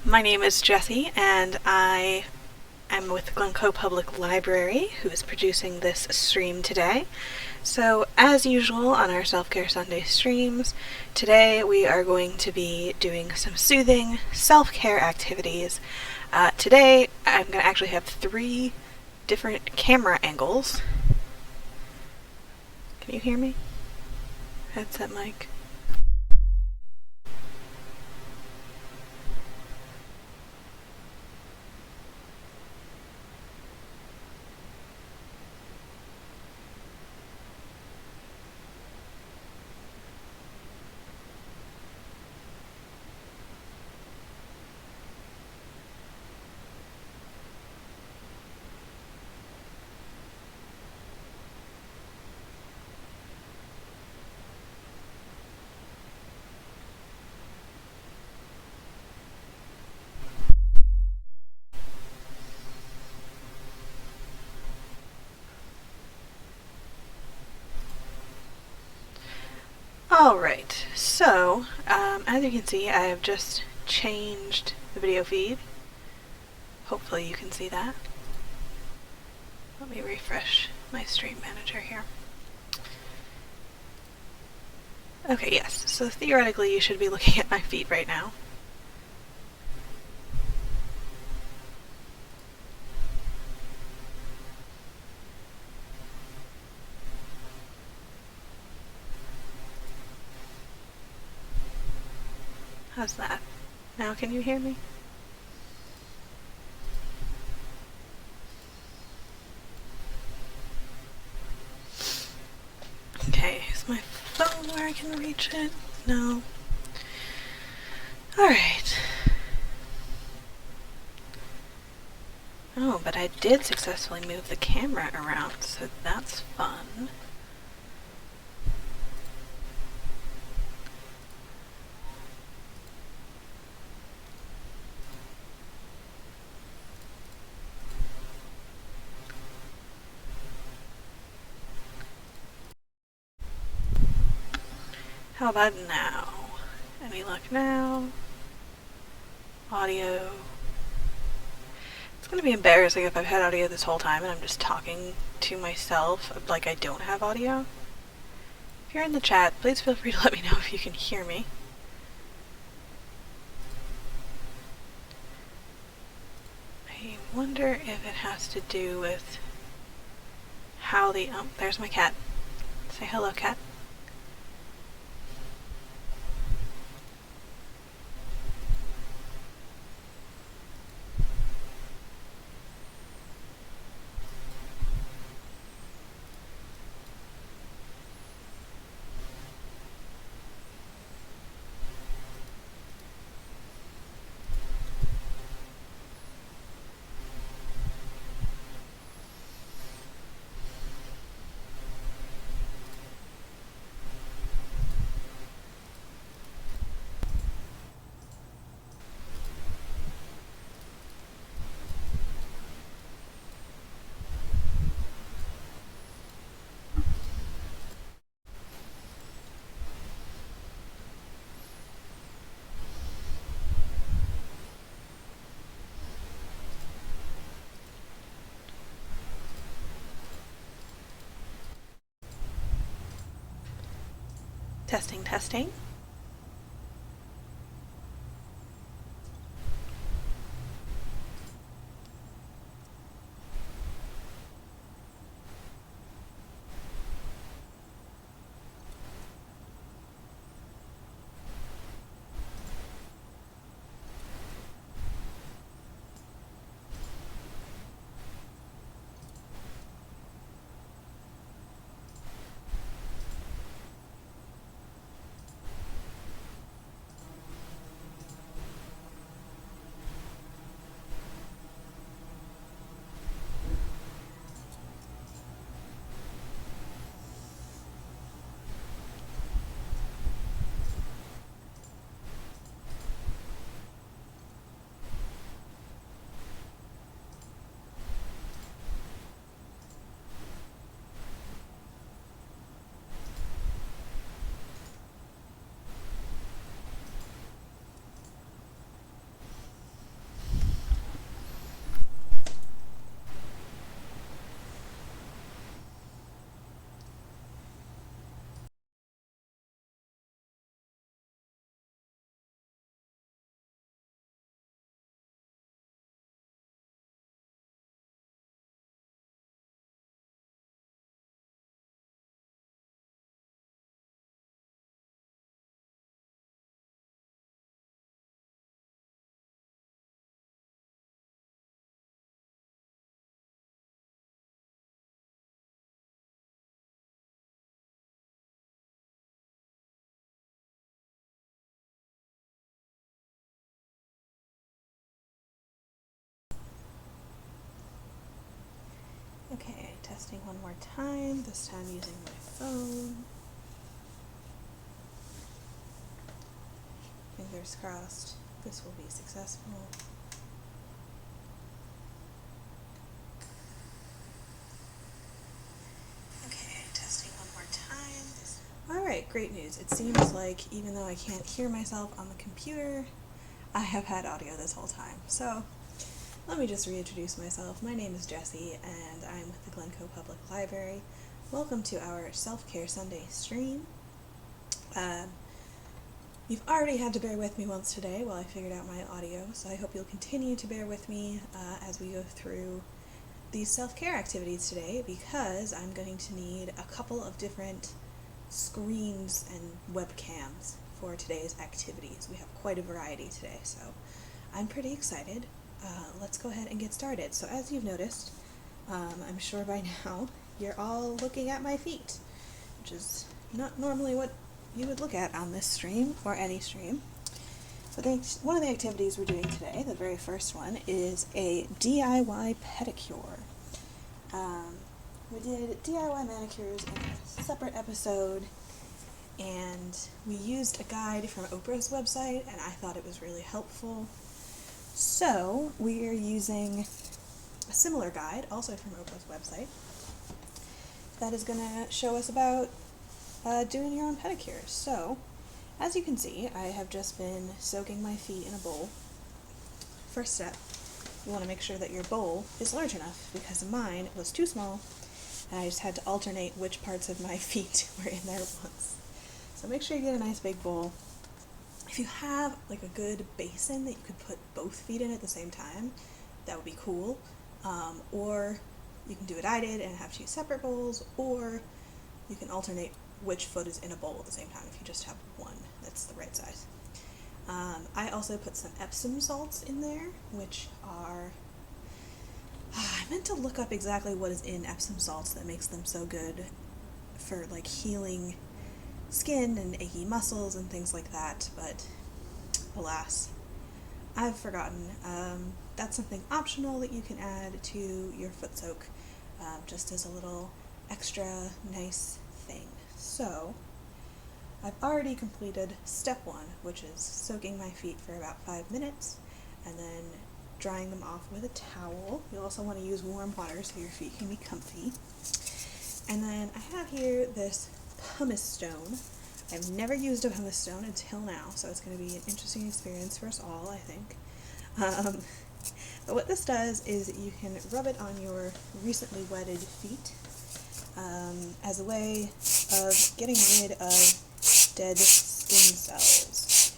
My name is Jessie, and I am with Glencoe Public Library, who is producing this stream today. So, as usual on our Self-Care Sunday streams, today we are going to be doing some soothing self-care activities. Today, I'm going to actually have 3 different camera angles. Can you hear me? Headset mic. Alright, so as you can see, I have just changed the video feed. Hopefully you can see that. Let me refresh my stream manager here. Okay, yes, so theoretically you should be looking at my feed right now. How's that? Now can you hear me? Okay, is my phone where I can reach it? No. Alright. Oh, but I did successfully move the camera around, so that's fun. How about now? Any luck now? Audio. It's gonna be embarrassing if I've had audio this whole time and I'm just talking to myself like I don't have audio. If you're in the chat, please feel free to let me know if you can hear me. I wonder if it has to do with how the, there's my cat. Say hello, cat. Testing, testing. testing one more time, this time using my phone. Fingers crossed this will be successful. Okay, testing one more time. Alright, great news. It seems like even though I can't hear myself on the computer, I have had audio this whole time. So, let me just reintroduce myself. My name is Jessie, and I'm with the Glencoe Public Library. Welcome to our Self-Care Sunday stream. You've already had to bear with me once today while I figured out my audio, so I hope you'll continue to bear with me as we go through these self-care activities today, because I'm going to need a couple of different screens and webcams for today's activities. We have quite a variety today, so I'm pretty excited. Let's go ahead and get started. So as you've noticed, I'm sure by now, you're all looking at my feet, which is not normally what you would look at on this stream, or any stream. But one of the activities we're doing today, the very first one, is a DIY pedicure. We did DIY manicures in a separate episode, and we used a guide from Oprah's website, and I thought it was really helpful. So, we are using a similar guide, also from Oprah's website, that is going to show us about doing your own pedicures. So, as you can see, I have just been soaking my feet in a bowl. First step, you want to make sure that your bowl is large enough, because mine was too small, and I just had to alternate which parts of my feet were in there at once. So make sure you get a nice big bowl. If you have like a good basin that you could put both feet in at the same time, that would be cool. Or you can do what I did and have two separate bowls, or you can alternate which foot is in a bowl at the same time if you just have one that's the right size. I also put some Epsom salts in there, which are... I meant to look up exactly what is in Epsom salts that makes them so good for like healing skin and achy muscles and things like that, but alas, I've forgotten. That's something optional that you can add to your foot soak, just as a little extra nice thing. So, I've already completed step one, which is soaking my feet for about 5 minutes, and then drying them off with a towel. You'll also want to use warm water so your feet can be comfy. And then I have here this pumice stone. I've never used a pumice stone until now, so it's going to be an interesting experience for us all, I think. But what this does is you can rub it on your recently wetted feet as a way of getting rid of dead skin cells.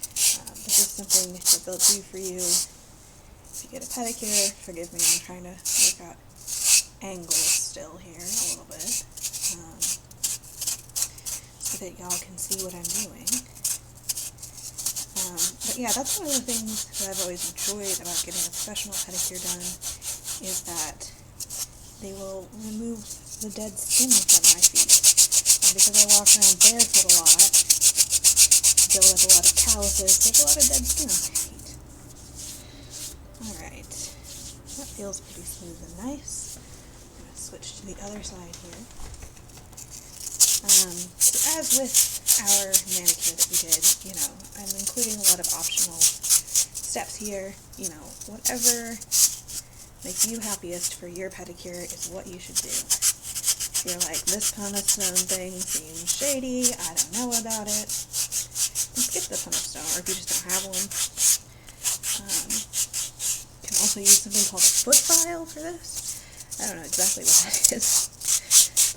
This is something that they'll do for you if you get a pedicure. Forgive me, I'm trying to work out angles still here a little bit, so that y'all can see what I'm doing. But yeah, that's one of the things that I've always enjoyed about getting a professional pedicure done, is that they will remove the dead skin from my feet. And because I walk around barefoot a lot, build up a lot of calluses, there's a lot of dead skin on my feet. Alright, that feels pretty smooth and nice. I'm going to switch to the other side here. So as with our manicure that we did, I'm including a lot of optional steps here. Whatever makes you happiest for your pedicure is what you should do. If you're like, this pumice stone thing seems shady, I don't know about it, then skip the pumice stone, or if you just don't have one. You can also use something called a foot file for this. I don't know exactly what that is,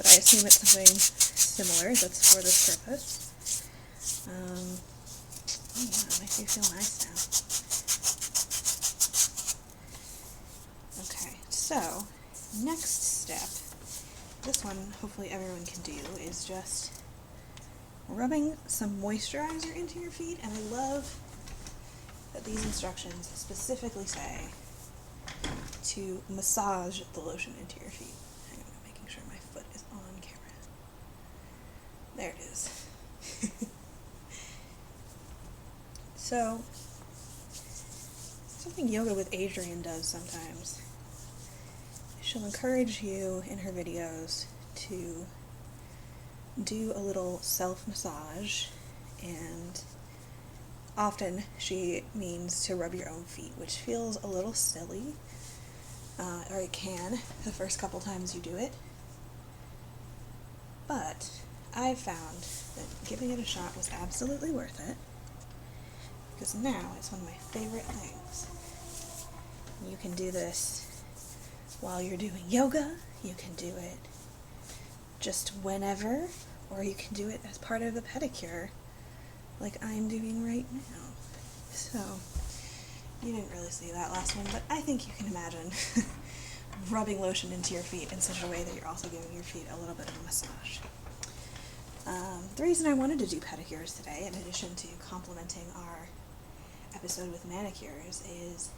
but I assume it's something similar that's for this purpose. Oh yeah, it makes me feel nice now. Okay, so next step, this one hopefully everyone can do, is just rubbing some moisturizer into your feet. And I love that these instructions specifically say to massage the lotion into your feet. Hang on, I'm making sure my foot is on camera. There it is. So, something Yoga with Adriene does sometimes is she'll encourage you in her videos to do a little self-massage, and often she means to rub your own feet, which feels a little silly, or it can the first couple times you do it. But I've found that giving it a shot was absolutely worth it, because now it's one of my favorite things. You can do this while you're doing yoga, you can do it just whenever, or you can do it as part of the pedicure, like I'm doing right now. So, you didn't really see that last one, but I think you can imagine rubbing lotion into your feet in such a way that you're also giving your feet a little bit of a massage. The reason I wanted to do pedicures today, in addition to complementing our episode with manicures, is,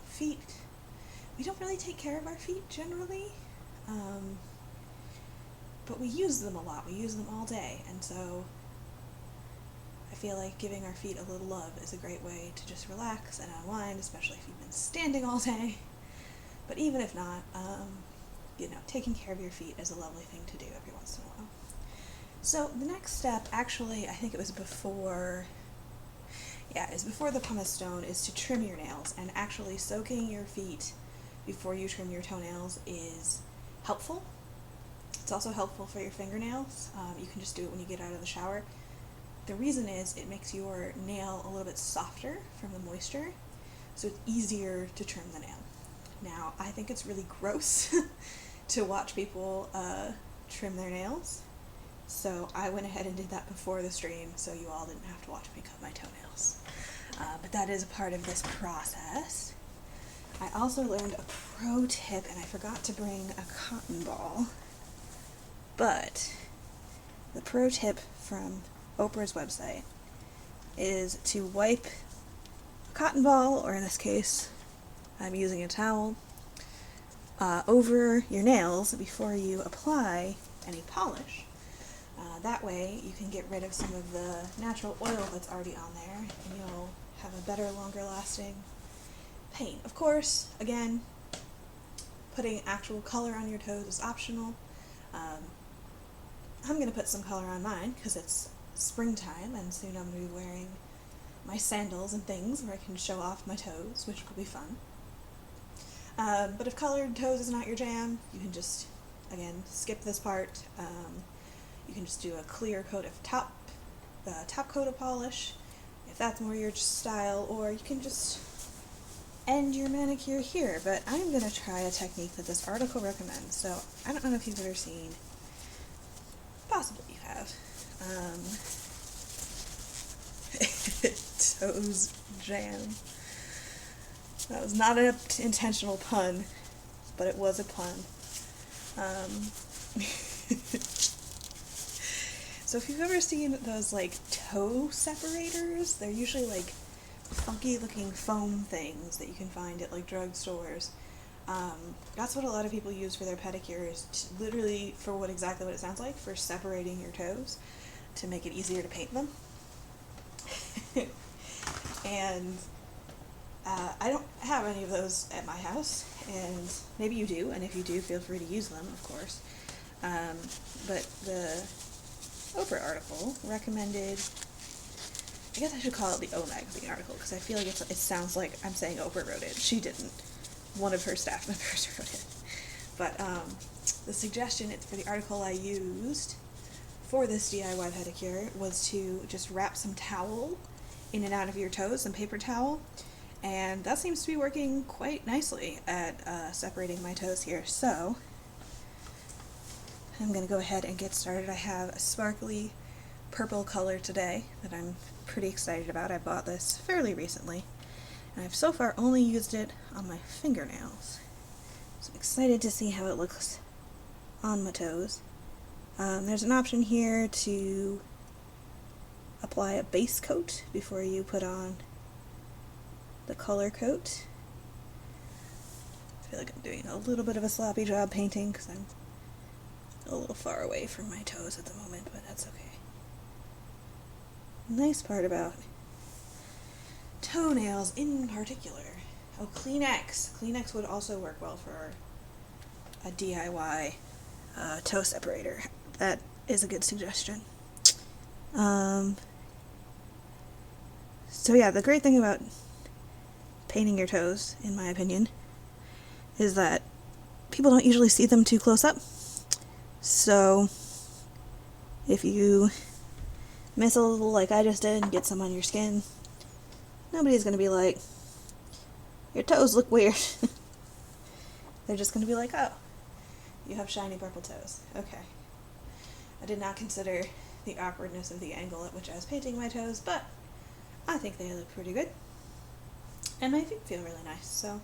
feet. We don't really take care of our feet generally, but we use them a lot. We use them all day, and so I feel like giving our feet a little love is a great way to just relax and unwind, especially if you've been standing all day. But even if not, taking care of your feet is a lovely thing to do every once in a while. So the next step, actually, I think it was before the pumice stone, is to trim your nails. And actually soaking your feet before you trim your toenails is helpful. It's also helpful for your fingernails. You can just do it when you get out of the shower. The reason is it makes your nail a little bit softer from the moisture, so it's easier to trim the nail. Now, I think it's really gross to watch people trim their nails, so I went ahead and did that before the stream, so you all didn't have to watch me cut my toenails. But that is a part of this process. I also learned a pro tip, and I forgot to bring a cotton ball, but the pro tip from Oprah's website is to wipe a cotton ball, or in this case, I'm using a towel, over your nails before you apply any polish. That way you can get rid of some of the natural oil that's already on there, and you'll have a better, longer lasting paint. Of course, again, putting actual color on your toes is optional. I'm going to put some color on mine because it's springtime, and soon I'm going to be wearing my sandals and things where I can show off my toes, which will be fun. But if colored toes is not your jam, you can just, again, skip this part. You can just do a clear coat of top coat of polish, if that's more your style, or you can just end your manicure here. But I'm going to try a technique that this article recommends. So I don't know if you've ever seen, possibly you have, toes jam. That was not an intentional pun, but it was a pun. So if you've ever seen those toe separators, they're usually funky looking foam things that you can find at drugstores. That's what a lot of people use for their pedicures, literally for exactly what it sounds like, for separating your toes to make it easier to paint them. And I don't have any of those at my house, and maybe you do, and if you do, feel free to use them, of course. But the Oprah article recommended, I guess I should call it the O Magazine article, because I feel like it sounds like I'm saying Oprah wrote it. She didn't. One of her staff members wrote it. But the suggestion for the article I used for this DIY pedicure was to just wrap some towel in and out of your toes, some paper towel, and that seems to be working quite nicely at separating my toes here. So I'm going to go ahead and get started. I have a sparkly purple color today that I'm pretty excited about. I bought this fairly recently, and I've so far only used it on my fingernails. So I'm excited to see how it looks on my toes. There's an option here to apply a base coat before you put on the color coat. I feel like I'm doing a little bit of a sloppy job painting because I'm a little far away from my toes at the moment, but that's okay. Nice part about toenails in particular. Oh, Kleenex. Kleenex would also work well for a DIY toe separator. That is a good suggestion. So yeah, the great thing about painting your toes, in my opinion, is that people don't usually see them too close up. So if you miss a little like I just did and get some on your skin, nobody's going to be like, your toes look weird. They're just going to be like, oh, you have shiny purple toes. Okay. I did not consider the awkwardness of the angle at which I was painting my toes, but I think they look pretty good. And my feet feel really nice, so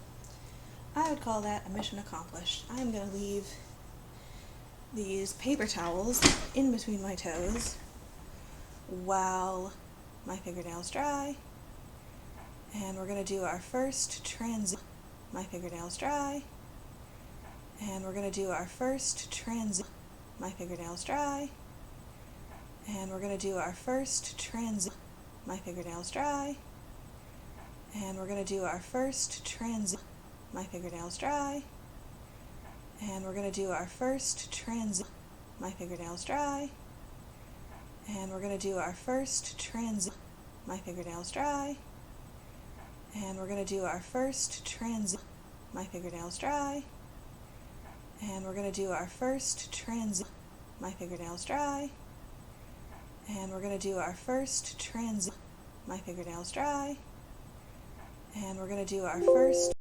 I would call that a mission accomplished. I'm going to leave these paper towels in between my toes while my fingernails dry. And we're going to do our first transition. My fingernails dry. And we're going to do our first transition. My fingernails dry. And we're going to do our first transition. My fingernails dry. And we're going to do our first transition. My fingernails dry. And we're going to do our first transition. My fingernails dry. And we're going to do our first transition. My fingernails dry. And we're going to do our first transition. My fingernails dry. And we're going to do our first transition. My fingernails dry. And we're going to do our first transition. My fingernails dry. And we're going to do our first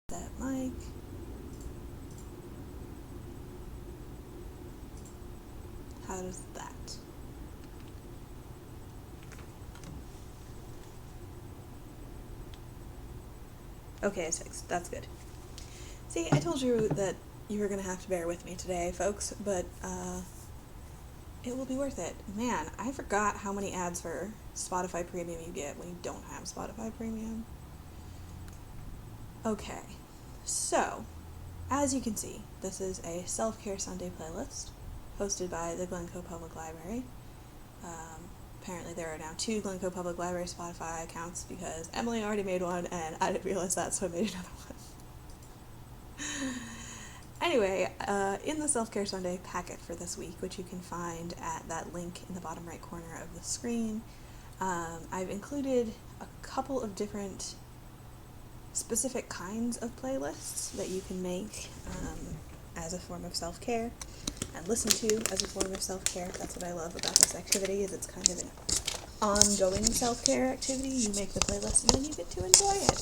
that mic. How does that? Okay, it's fixed. That's good. See, I told you that you were going to have to bear with me today, folks, but it will be worth it. Man, I forgot how many ads for Spotify Premium you get when you don't have Spotify Premium. Okay, so, as you can see, this is a Self-Care Sunday playlist hosted by the Glencoe Public Library. Apparently there are now 2 Glencoe Public Library Spotify accounts because Emily already made one and I didn't realize that, so I made another one. Anyway, in the Self-Care Sunday packet for this week, which you can find at that link in the bottom right corner of the screen, I've included a couple of different specific kinds of playlists that you can make as a form of self-care and listen to as a form of self-care. That's what I love about this activity, is it's kind of an ongoing self-care activity. You make the playlist and then you get to enjoy it.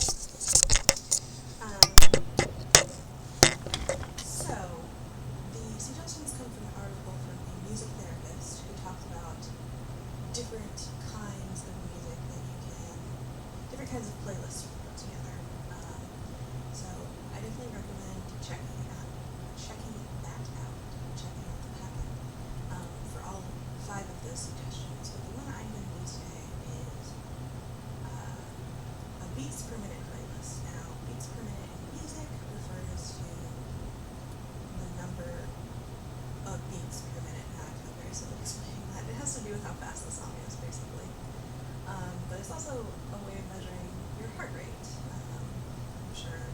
So, the suggestions come from an article from a music therapist who talks about different kinds of music that you can, different kinds of playlists you can put together. So I definitely recommend checking that out, checking out the packet for all 5 of those suggestions. But the one I'm going to do today is a beats per minute playlist. Now, beats per minute in music refers to the number of beats per minute. Now I feel very silly explaining that. It has to do with how fast the song is, basically. But it's also a way of measuring your heart rate. I'm sure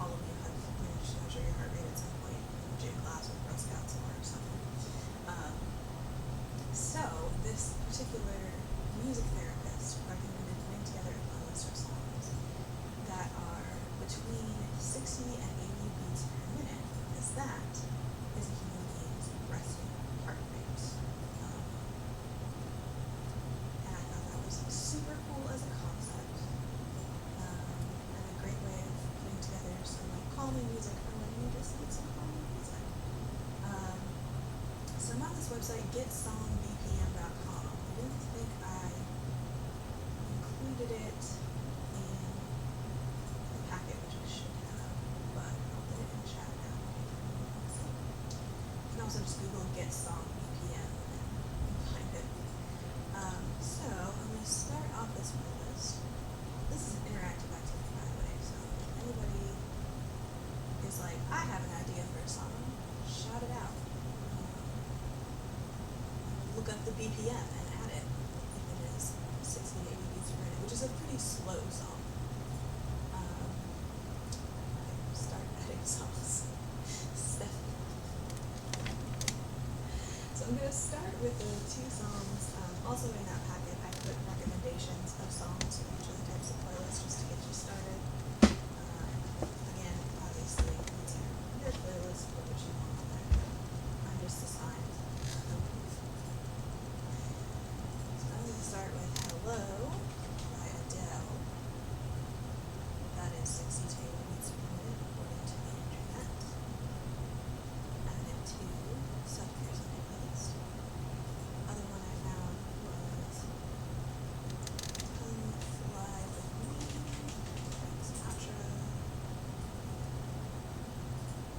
all of you have managed to measure your heart rate at some point in gym class or Girl Scouts or something. So this particular music therapist recommended putting together a playlist of songs that are between 60 and 80 beats per minute, because that is a human being's resting heart rate. And I thought that was super cool as a concept, and a great way of putting together some calming music for when you just need some calming music. So I'm on this website, getsongbpm.com. I didn't think I included it in the packet, which I should have, but I'll put it in the chat now. You can also just Google Get Song BPM and start off this playlist. This is an interactive activity, by the way, so if anybody is like, I have an idea for a song, shout it out. Look up the BPM and add it if it is 60 to 80 beats per minute, which is a pretty slow song. Start adding songs. So I'm going to start with the two songs. Also in that packet, I put recommendations of songs for each of the types of playlists just to get you started. Again, obviously, it's your playlist for what you want on there. I'm just assigned. So I'm going to start with Hello by Adele. That is 60 to 80 beats per minute according to the internet. Added to Self-Care Sunday playlist. Other one I found was Come Fly With Me, Frank Sinatra.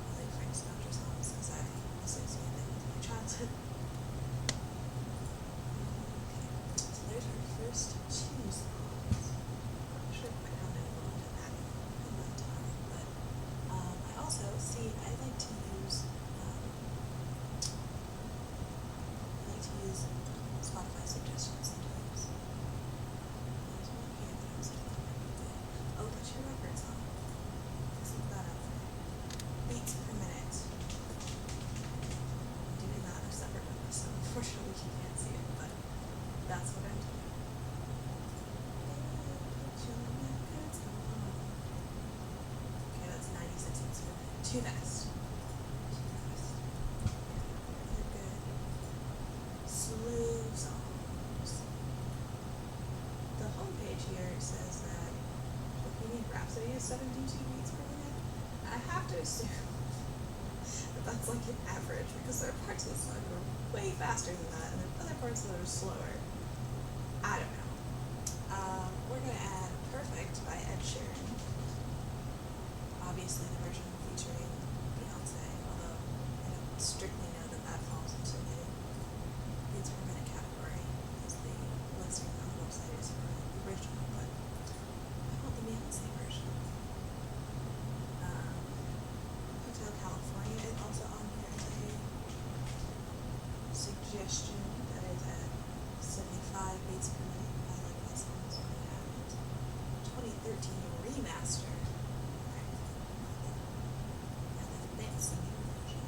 I like Frank Sinatra songs because I associate them with my childhood. Okay, so there's our first two songs. I'm not sure quite how many we'll end up adding in that time, but I also see I like to use Spotify suggestions sometimes. There's one here that I was thinking might be good. Oh, that's your record song. Let's look that up. Beats per minute. I'm doing that in a separate one, so unfortunately you can't see it, but that's what I'm doing. Okay, that's 96 beats per minute. Too fast. Slow songs. The homepage here says that Bohemian Rhapsody is 72 beats per minute. I have to assume that that's like an average because there are parts of the song that are way faster than that and there are other parts that are slower. I don't know. We're going to add Perfect by Ed Sheeran. Obviously the version featuring Beyonce, although I don't strictly know that that falls into the beats per minute category because the listing on the website is for the original, but I want the Beyonce version. Hotel California is also on here as a suggestion that is at 75 beats per minute. I like that song, so I'm going to add it. 2013 remaster. And the fancy new version.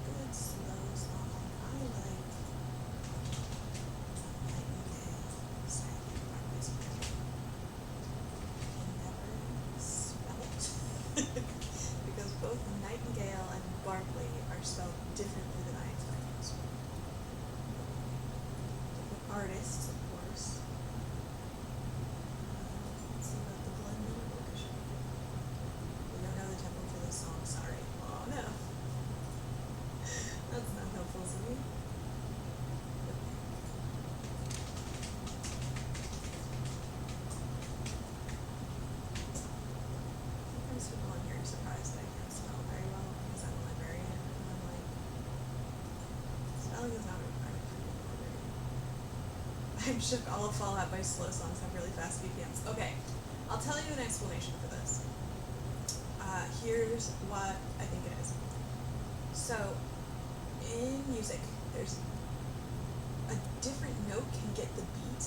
Good slow song. I like Nightingale. Sadly, Barclays Friend. I can never spell it because both Nightingale and Barclay are spelled differently than I expected. Different artists, of course. Let's see about the Glenn Miller Orchestra. We don't know the tempo for this song. Sorry. Oh no. That's not helpful to me. Sometimes people on here are surprised that I can't spell very well because I'm a librarian and I'm like, spelling is not a requirement for being a librarian. I'm shook all of Fall Out by slow songs have really fast BPMs. Okay, I'll tell you an explanation for this. Here's what I think it is. So, in music, there's a different note can get the beat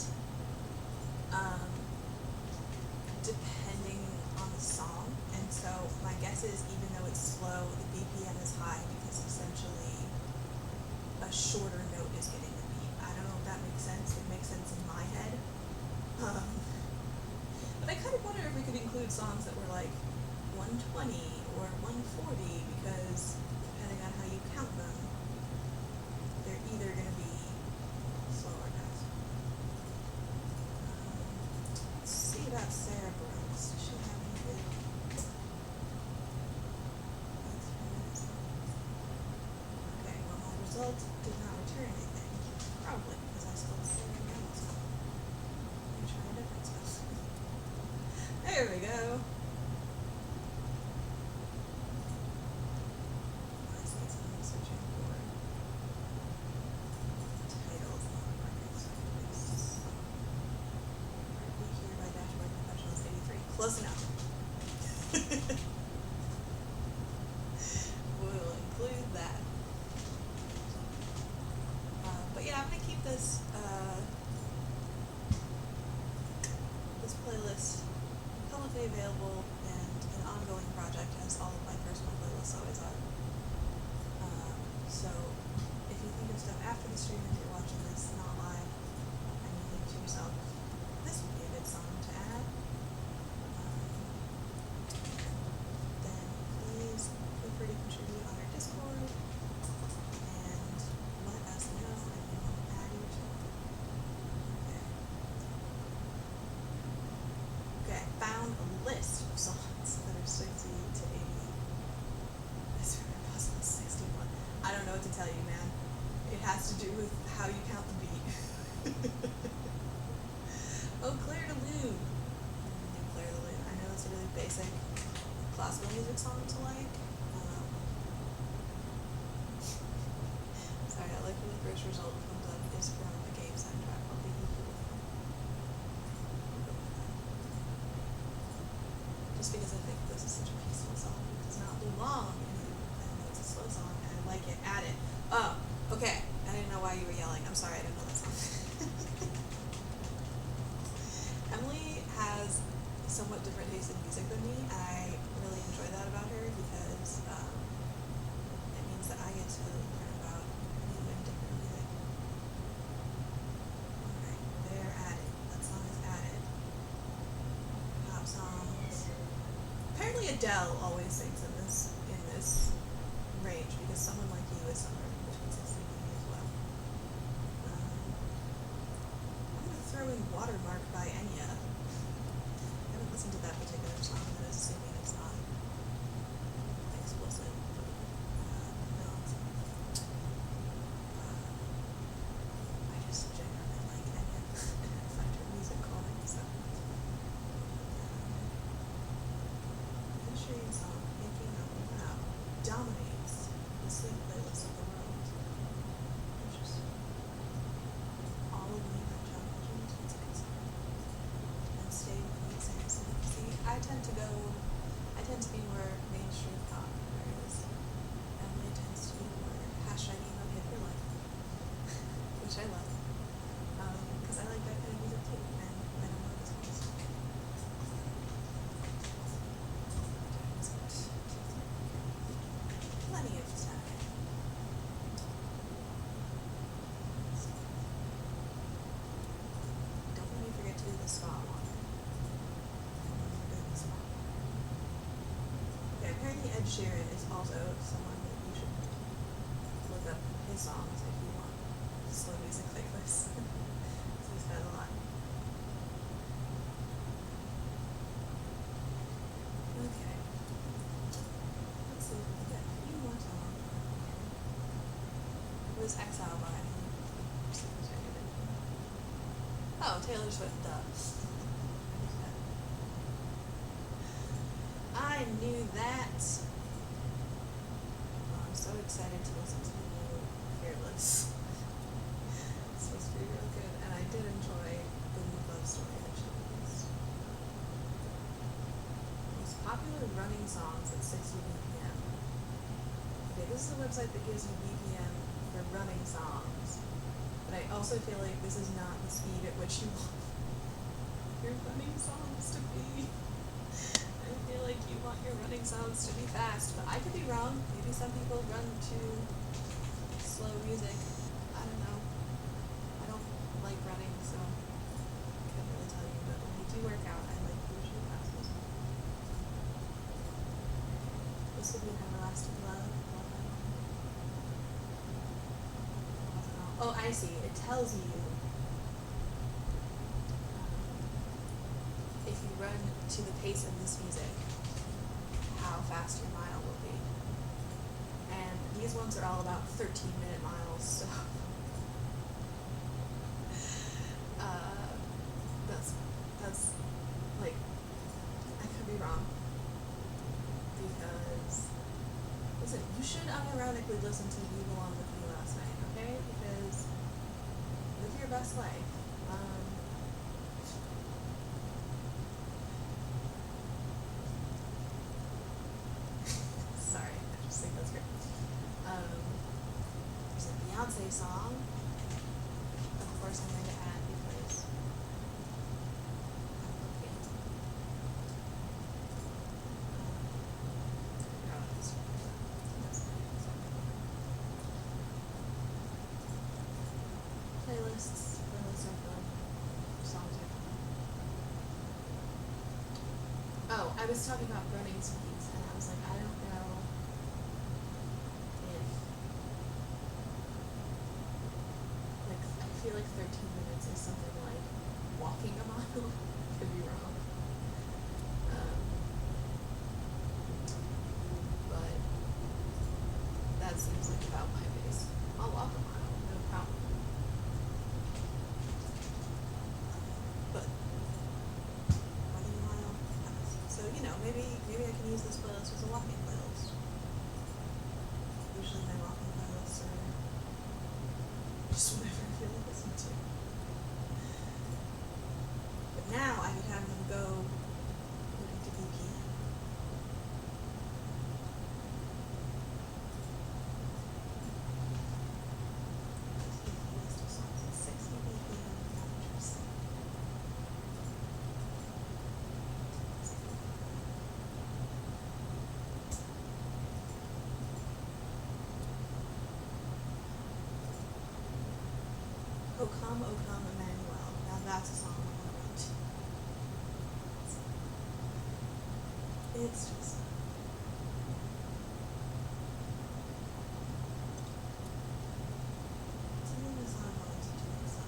depending on the song, and so my guess is even though it's slow, the BPM is high because essentially a shorter note is getting the beat. I don't know if that makes sense. It makes sense in my head. But I kind of wonder if we could include songs that were like 120 or 140 because depending on how you count them, they're either going to be slow or fast. Let's see about Sarah Brooks. Does she have any good okay, well my result did not return anything. Probably because I spelled Sarah Brooks. Let me try a different spell. There we go. Searching for close enough. We'll include that. But yeah, I'm gonna keep this this playlist publicly available and an ongoing project, as all of my personal playlists always are. So if you think of stuff after the stream, if you're watching this not live, and you think to yourself, this would be a good song to add, then please feel free to contribute on our Discord and let us know, and we will add you to it. Okay, I found a list of songs that are 60 to 80. This is possible 61. I don't know what to tell you, man. It has to do with how you count the beat. Oh, Claire de Lune. Claire de Lune. I know it's a really basic classical music song to like. Sorry, I like when the first result comes up is from a game soundtrack. I'll be just because I think this is such a peaceful song. It does not belong in it. I know it's a slow song and I like it. Add it. Oh, okay. I didn't know why you were yelling. I'm sorry, I didn't know that song. Emily has somewhat different taste in music than me. I really enjoy that about her because it means that I get to learn about new and different music. Alright, they're added. That song is added. Pop songs. Apparently Adele always sings in this range because Someone Like You is somewhere between 60 and 80 as well. I'm going to throw in Watermark by Enya. I haven't listened to that particular song, but assuming it's not explicit. No, it's not. I just genuinely like Enya. I find her music calming, so. Featuring song Making Up Now dominates the sleep playlist of the world. Interesting. All of Me by John Legend, that's a good song. And Stay With Me, Samson. See, I tend to be more mainstream pop, whereas Emily tends to be more hashtag emo hit your life, which I love, because I like that kind of music too, and I don't know this one. Plenty of time. Don't let me forget to do the spa one. Okay, apparently Ed Sheeran is also someone that you should look up his songs if you want slow music like this. So he's got a lot. Okay. Let's see if we can get a few more songs on here. It was Exile by oh, Taylor Swift, duh. I knew that. Oh, I'm so excited to listen to the new Fearless. It's supposed to be real good, and I did enjoy the new love story that she released. Most popular running songs at 60 BPM. Okay, this is a website that gives you BPM for running songs, but I also feel like this is not the speed at which you want your running songs to be. I feel like you want your running songs to be fast, but I could be wrong. Maybe some people run to slow music. I don't know. I don't like running, so I can't really tell you, but when I do work out, I like usually fast. This would be an Everlasting Love. Oh, I see. It tells you if you run to the pace of this music, how fast your mile will be. And these ones are all about 13-minute miles, so that's like, I could be wrong, because listen, you should unironically listen to You Belong With Me Last Night, okay? Because live your best life. I was talking about running speeds, and I was like, I don't know if, like, I feel like 13 minutes is something like walking a mile. Could be wrong. Um, but that seems like about my pace. I'll walk a mile, no problem. But running a mile, so maybe I can use this playlist as a walking playlist. Usually my walking playlists are just whatever I feel like listening to. But now I could have them go according to BPM. List of songs at 60 BPM average. O Come, Emmanuel. Now that's a song I want to run to. It's just. Something that's not going to do this on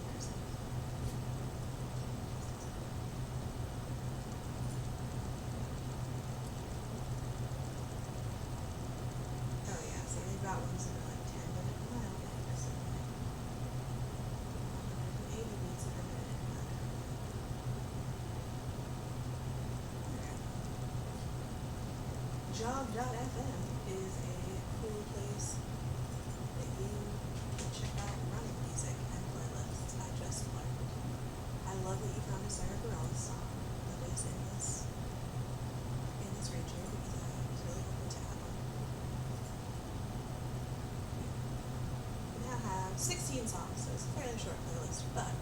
Oh yeah, see they've got ones that are like 10-minute mile makes and like 180 beats in a minute and that kind of thing. Okay. Jog.fm is a cool place that you can check out running music and playlists. I just learned. I love that you found a Sarah Bareilles song that is in this region because I was really hoping to have one. We now have 16 songs, so it's a fairly short playlist, but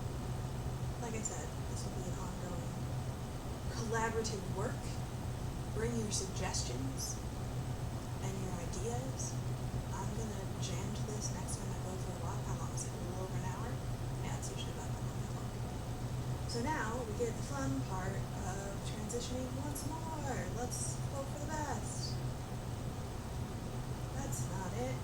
like I said, this will be an ongoing collaborative work. Bring your suggestions and your ideas. I'm gonna jam to this next time I go for a walk. How long is it? A little over an hour? Yeah, it's usually about that long I walk. So now we get the fun part of transitioning once more. Let's hope for the best. That's not it.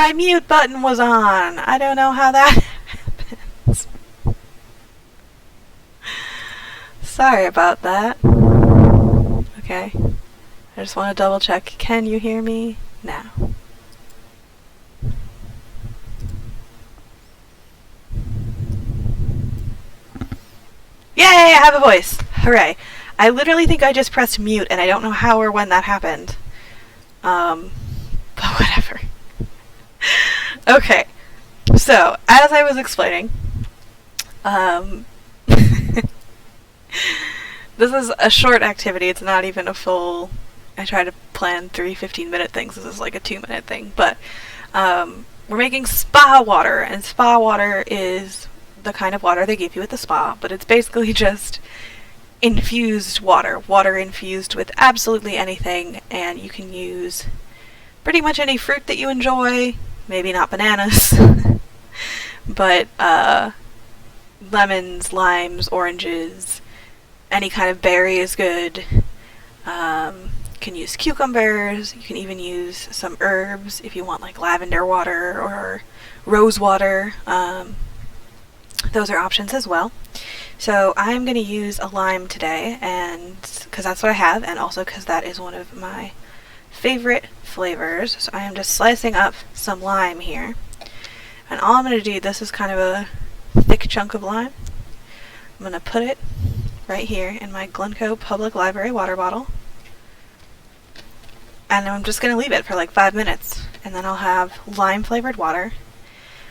my mute button was on. I don't know how that happens. Sorry about that. Okay. I just want to double check. Can you hear me now? Yay! I have a voice! Hooray. I literally think I just pressed mute and I don't know how or when that happened. But whatever. Okay. So, as I was explaining, this is a short activity. It's not even a full... I try to plan 3 15-minute things. This is like a 2-minute thing. But we're making spa water. And spa water is the kind of water they give you at the spa. But it's basically just infused water. Water infused with absolutely anything. And you can use pretty much any fruit that you enjoy. Maybe not bananas. But lemons, limes, oranges, any kind of berry is good. You can use cucumbers. You can even use some herbs if you want, like lavender water or rose water. Those are options as well. So I'm going to use a lime today, and because that's what I have, and also because that is one of my favorite flavors. So I am just slicing up some lime here. And all I'm going to do, this is kind of a thick chunk of lime. I'm going to put it right here in my Glencoe Public Library water bottle. And I'm just going to leave it for like 5 minutes. And then I'll have lime flavored water.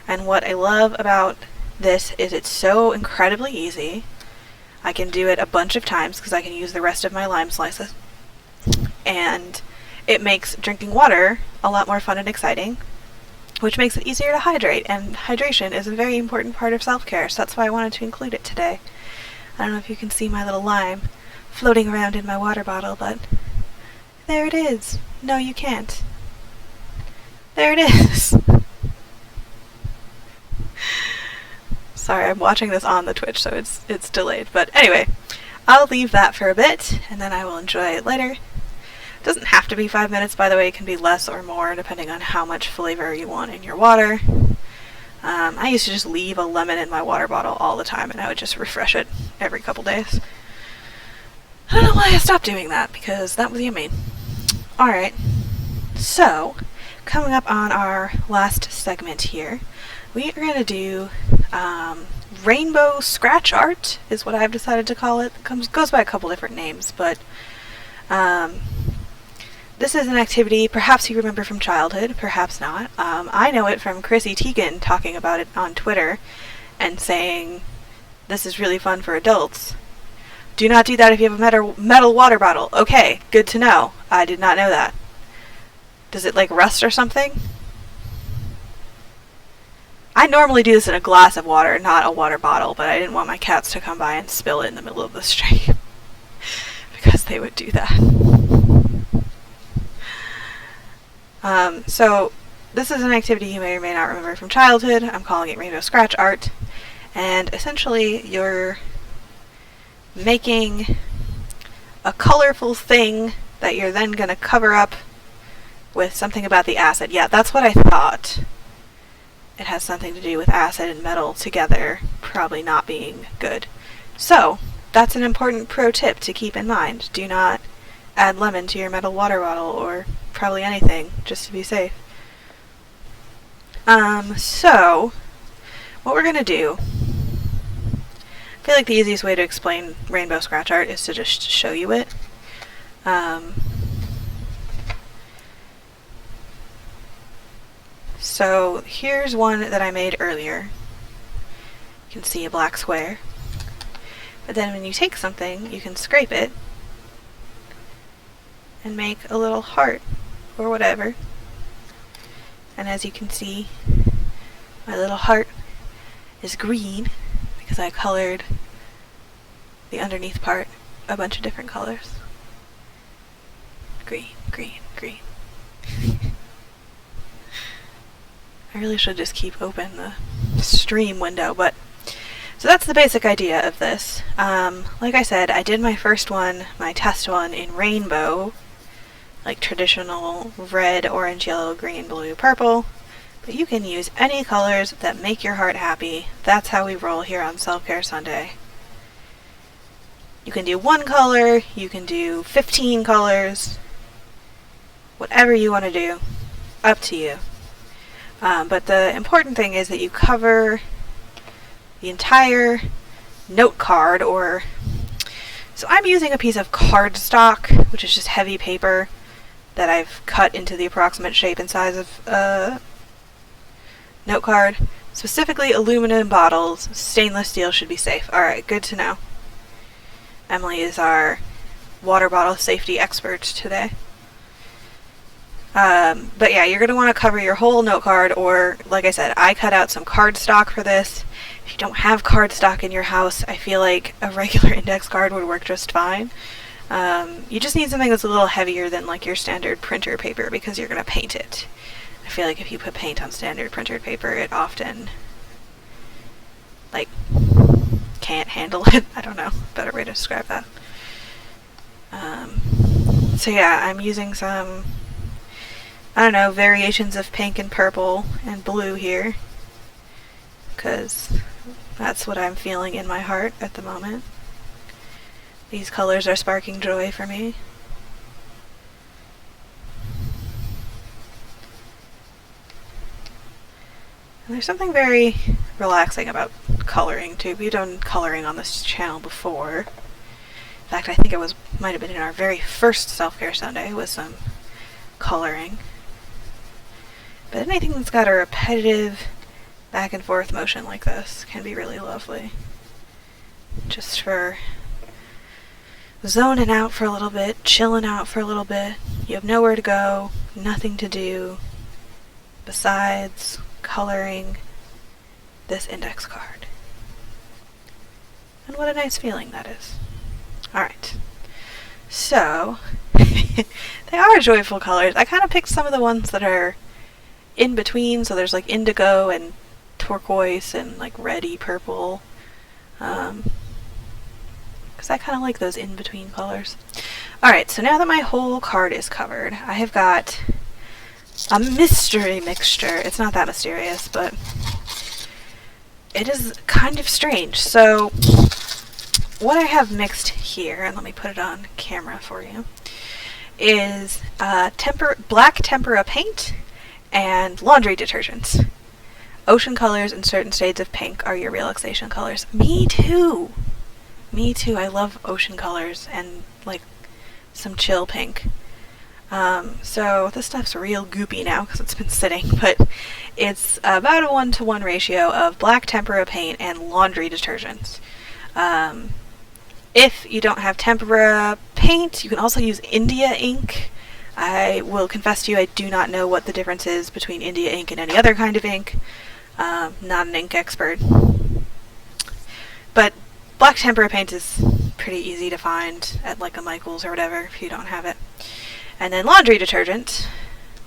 And what I love about this is it's so incredibly easy. I can do it a bunch of times because I can use the rest of my lime slices. And it makes drinking water a lot more fun and exciting, which makes it easier to hydrate. And hydration is a very important part of self-care, so that's why I wanted to include it today. I don't know if you can see my little lime floating around in my water bottle, but there it is. No, you can't. There it is. Sorry, I'm watching this on the Twitch, so it's delayed. But anyway, I'll leave that for a bit, and then I will enjoy it later. It doesn't have to be 5 minutes, by the way. It can be less or more, depending on how much flavor you want in your water. I used to just leave a lemon in my water bottle all the time, and I would just refresh it every couple days. I don't know why I stopped doing that, because that was yummy. Alright, so, coming up on our last segment here, we are going to do rainbow scratch art, is what I've decided to call it. It goes by a couple different names, but this is an activity perhaps you remember from childhood, perhaps not. I know it from Chrissy Teigen talking about it on Twitter and saying, this is really fun for adults. Do not do that if you have a metal water bottle. Okay, good to know. I did not know that. Does it like rust or something? I normally do this in a glass of water, not a water bottle, but I didn't want my cats to come by and spill it in the middle of the stream. Because they would do that. So, this is an activity you may or may not remember from childhood. I'm calling it rainbow scratch art. And essentially, you're making a colorful thing that you're then going to cover up with something about the acid. Yeah, that's what I thought. It has something to do with acid and metal together, probably not being good. So, that's an important pro tip to keep in mind. Do not add lemon to your metal water bottle, or probably anything, just to be safe. So, what we're going to do, I feel like the easiest way to explain rainbow scratch art is to just show you it. So here's one that I made earlier. You can see a black square. But then when you take something, you can scrape it and make a little heart or whatever. And as you can see, my little heart is green because I colored the underneath part a bunch of different colors. Green, green, green. I really should just keep open the stream window, but so that's the basic idea of this. Like I said, I did my first one, my test one, in rainbow, like traditional red, orange, yellow, green, blue, purple, But you can use any colors that make your heart happy. That's how we roll here on Self Care Sunday. You can do one color, you can do 15 colors, whatever you want to do, up to you. But the important thing is that you cover the entire note card, so I'm using a piece of cardstock, which is just heavy paper that I've cut into the approximate shape and size of a note card. Specifically aluminum bottles, stainless steel should be safe. Alright, good to know. Emily is our water bottle safety expert today. But yeah, you're going to want to cover your whole note card, or like I said, I cut out some cardstock for this. If you don't have cardstock in your house, I feel like a regular index card would work just fine. You just need something that's a little heavier than like your standard printer paper because you're going to paint it. I feel like if you put paint on standard printer paper, it often like can't handle it. I don't know, better way to describe that. So yeah, I'm using some, I don't know, variations of pink and purple and blue here, because that's what I'm feeling in my heart at the moment. These colors are sparking joy for me. And there's something very relaxing about coloring too. We've done coloring on this channel before. In fact, I think it might have been in our very first Self-Care Sunday with some coloring. But anything that's got a repetitive back and forth motion like this can be really lovely. Just for zoning out for a little bit, chilling out for a little bit. You have nowhere to go, nothing to do besides coloring this index card. And what a nice feeling that is. Alright, so they are joyful colors. I kind of picked some of the ones that are in between, so there's like indigo and turquoise and like reddy purple, because I kind of like those in between colors. Alright, so now that my whole card is covered, I have got a mystery mixture. It's not that mysterious, but it is kind of strange. So what I have mixed here, and let me put it on camera for you, is black tempera paint and laundry detergents. Ocean colors and certain shades of pink are your relaxation colors. Me too! Me too. I love ocean colors and like some chill pink. So this stuff's real goopy now because it's been sitting, but it's about a 1-to-1 ratio of black tempera paint and laundry detergents. If you don't have tempera paint, you can also use India ink. I will confess to you, I do not know what the difference is between India ink and any other kind of ink. Not an ink expert. But black tempera paint is pretty easy to find at like a Michael's or whatever if you don't have it. And then laundry detergent,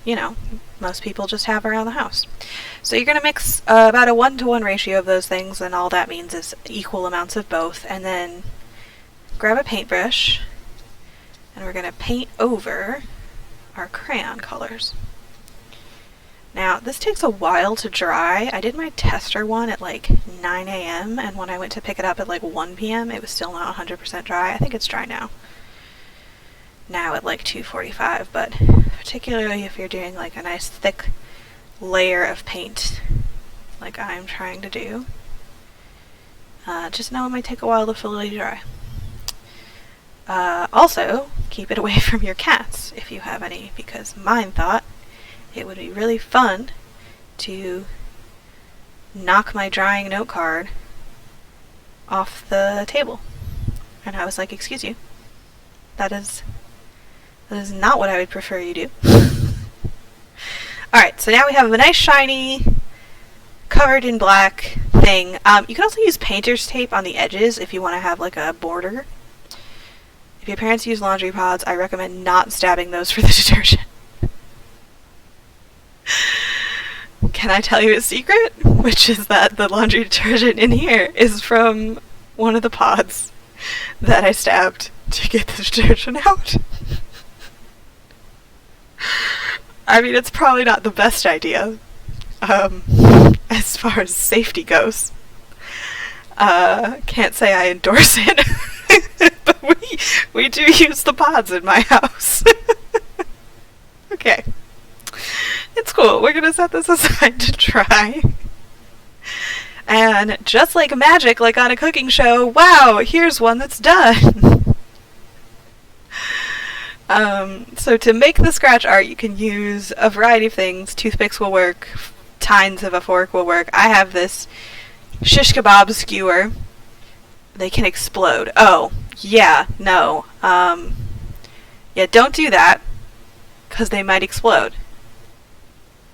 you know, most people just have around the house. So you're going to mix about a 1-to-1 ratio of those things, and all that means is equal amounts of both. And then grab a paintbrush, and we're going to paint over our crayon colors. Now, this takes a while to dry. I did my tester one at like 9 a.m., and when I went to pick it up at like 1 p.m., it was still not 100% dry. I think it's dry now. Now at like 2:45, but particularly if you're doing like a nice thick layer of paint like I'm trying to do, just know it might take a while to fully dry. Also, keep it away from your cats if you have any, because mine thought it would be really fun to knock my drying note card off the table. And I was like, excuse you, that is not what I would prefer you do. Alright, so now we have a nice shiny, covered in black thing. You can also use painter's tape on the edges if you want to have like a border. If your parents use laundry pods, I recommend not stabbing those for the detergent. Can I tell you a secret? Which is that the laundry detergent in here is from one of the pods that I stabbed to get the detergent out. I mean, it's probably not the best idea, um, as far as safety goes. Can't say I endorse it, but we do use the pods in my house. Okay. It's cool. We're gonna set this aside to try. And just like magic, like on a cooking show, wow, here's one that's done. So to make the scratch art, you can use a variety of things. Toothpicks will work. Tines of a fork will work. I have this shish kebab skewer. They can explode. Oh, yeah, no. Yeah, don't do that, because they might explode.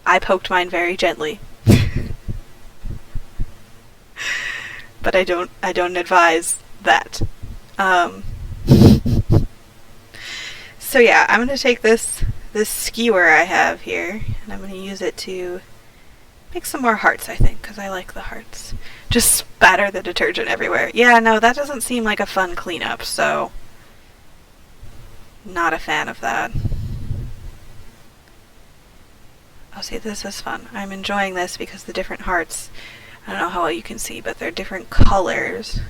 I poked mine very gently. But I don't advise that. So yeah, I'm going to take this skewer I have here, and I'm going to use it to make some more hearts, I think, because I like the hearts. Just spatter the detergent everywhere. Yeah, no, that doesn't seem like a fun cleanup, so not a fan of that. Oh, see, this is fun. I'm enjoying this because the different hearts, I don't know how well you can see, but they're different colors.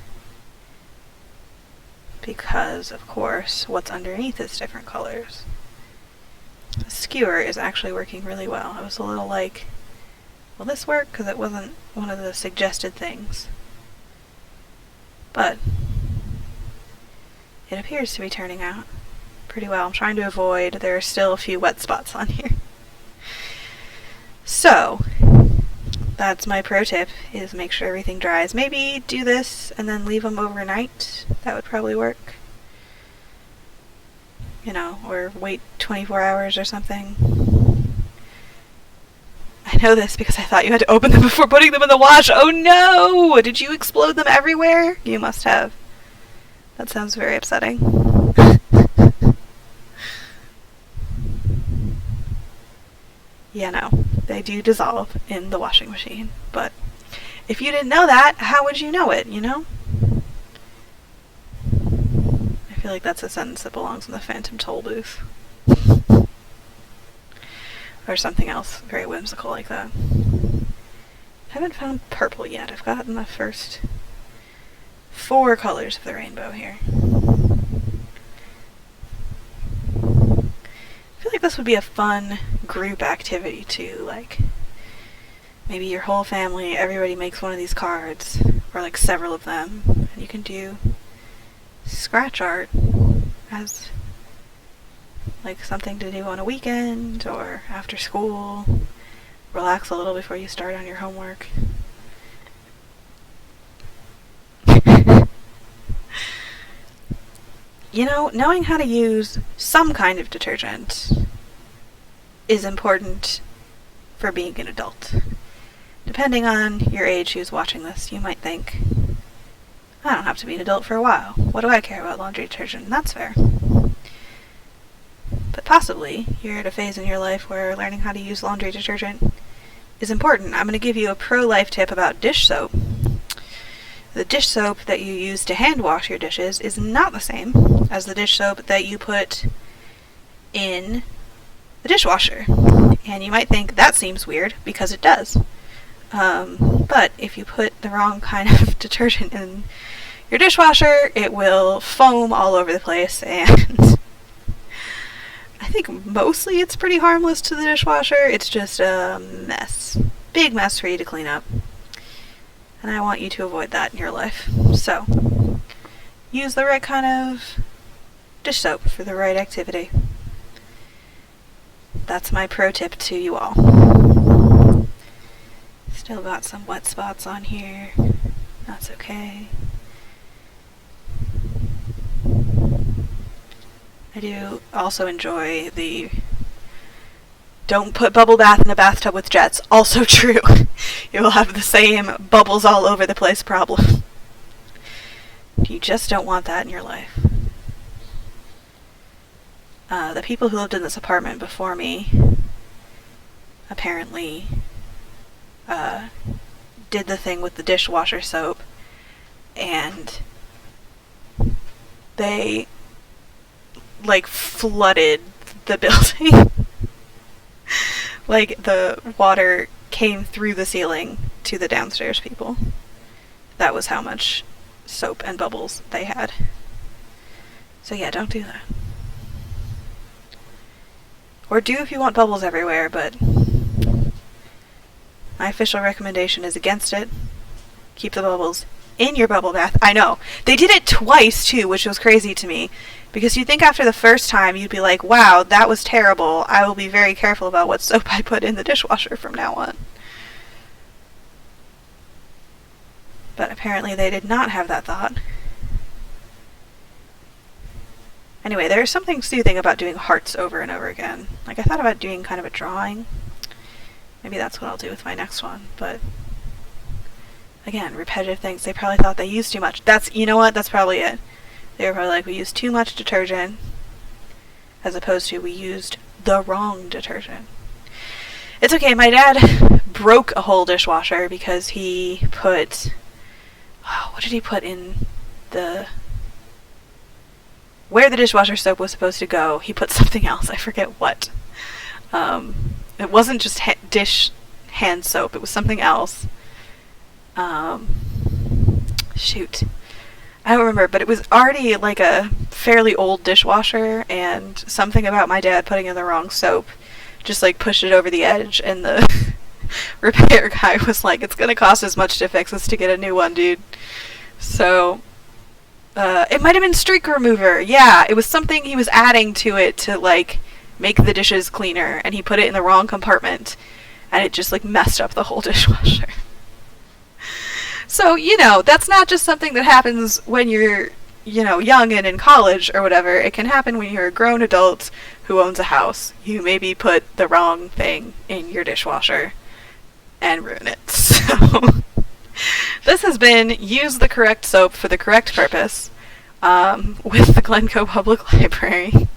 Because, of course, what's underneath is different colors. The skewer is actually working really well. I was a little like, will this work? Because it wasn't one of the suggested things. But it appears to be turning out pretty well. I'm trying to avoid, there are still a few wet spots on here. So, that's my pro tip, is make sure everything dries. Maybe do this and then leave them overnight. That would probably work. You know, or wait 24 hours or something. I know this because I thought you had to open them before putting them in the wash. Oh no! Did you explode them everywhere? You must have. That sounds very upsetting. Yeah, no. They do dissolve in the washing machine. But if you didn't know that, how would you know it, you know? I feel like that's a sentence that belongs in the Phantom Toll booth. Or something else very whimsical like that. I haven't found purple yet. I've gotten the first 4 colors of the rainbow here. I feel like this would be a fun group activity too, like maybe your whole family, everybody makes one of these cards, or like several of them, and you can do scratch art as like something to do on a weekend or after school. Relax a little before you start on your homework. You know, knowing how to use some kind of detergent is important for being an adult. Depending on your age who's watching this, you might think, I don't have to be an adult for a while. What do I care about laundry detergent? And that's fair. But possibly, you're at a phase in your life where learning how to use laundry detergent is important. I'm going to give you a pro-life tip about dish soap. The dish soap that you use to hand wash your dishes is not the same as the dish soap that you put in the dishwasher. And you might think that seems weird, because it does. But if you put the wrong kind of detergent in your dishwasher, it will foam all over the place, and I think mostly it's pretty harmless to the dishwasher. It's just a mess. Big mess for you to clean up. And I want you to avoid that in your life. So, use the right kind of dish soap for the right activity. That's my pro tip to you all. Still got some wet spots on here. That's okay. I do also enjoy the don't put bubble bath in a bathtub with jets. Also true. You will have the same bubbles all over the place problem. You just don't want that in your life. The people who lived in this apartment before me apparently did the thing with the dishwasher soap, and they like flooded the building. Like the water came through the ceiling to the downstairs people. That was how much soap and bubbles they had. So yeah, don't do that. Or do if you want bubbles everywhere, but my official recommendation is against it. Keep the bubbles in your bubble bath. I know. They did it twice, too, which was crazy to me. Because you'd think after the first time, you'd be like, wow, that was terrible. I will be very careful about what soap I put in the dishwasher from now on. But apparently they did not have that thought. Anyway, there is something soothing about doing hearts over and over again. Like, I thought about doing kind of a drawing. Maybe that's what I'll do with my next one, but again, repetitive things. They probably thought they used too much. You know what? That's probably it. They were probably like, we used too much detergent, as opposed to we used the wrong detergent. It's okay, my dad broke a whole dishwasher because he put, what did he put in where the dishwasher soap was supposed to go? He put something else, I forget what. It wasn't just dish hand soap, it was something else. Shoot. I don't remember, but it was already like a fairly old dishwasher, and something about my dad putting in the wrong soap just like pushed it over the edge, and the repair guy was like, it's gonna cost as much to fix as to get a new one, dude. So, it might have been streak remover. Yeah, it was something he was adding to it to like make the dishes cleaner, and he put it in the wrong compartment, and it just like messed up the whole dishwasher. So, that's not just something that happens when you're, young and in college or whatever. It can happen when you're a grown adult who owns a house. You maybe put the wrong thing in your dishwasher and ruin it. So, this has been Use the Correct Soap for the Correct Purpose with the Glencoe Public Library.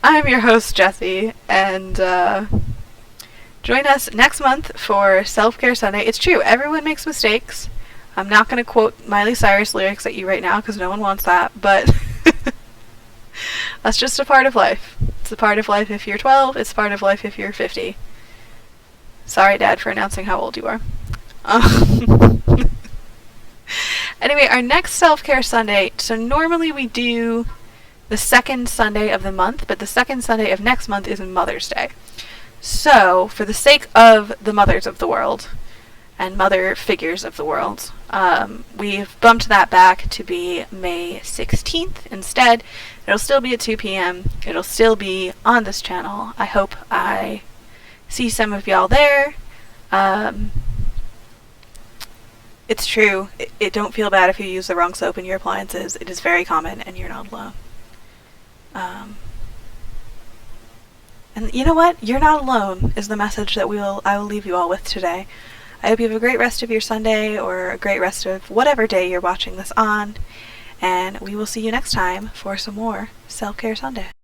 I'm your host, Jessie, and join us next month for Self-Care Sunday. It's true, everyone makes mistakes. I'm not going to quote Miley Cyrus lyrics at you right now because no one wants that, but that's just a part of life. It's a part of life if you're 12, it's part of life if you're 50. Sorry, Dad, for announcing how old you are. Anyway, our next Self-Care Sunday, so normally we do the second Sunday of the month, but the second Sunday of next month is Mother's Day. So, for the sake of the mothers of the world, and mother figures of the world, we've bumped that back to be May 16th instead. It'll still be at 2 p.m. It'll still be on this channel. I hope I see some of y'all there. It's true. Don't feel bad if you use the wrong soap in your appliances. It is very common, and you're not alone. And you know what? You're not alone is the message that I will leave you all with today. I hope you have a great rest of your Sunday, or a great rest of whatever day you're watching this on, and we will see you next time for some more Self-Care Sunday.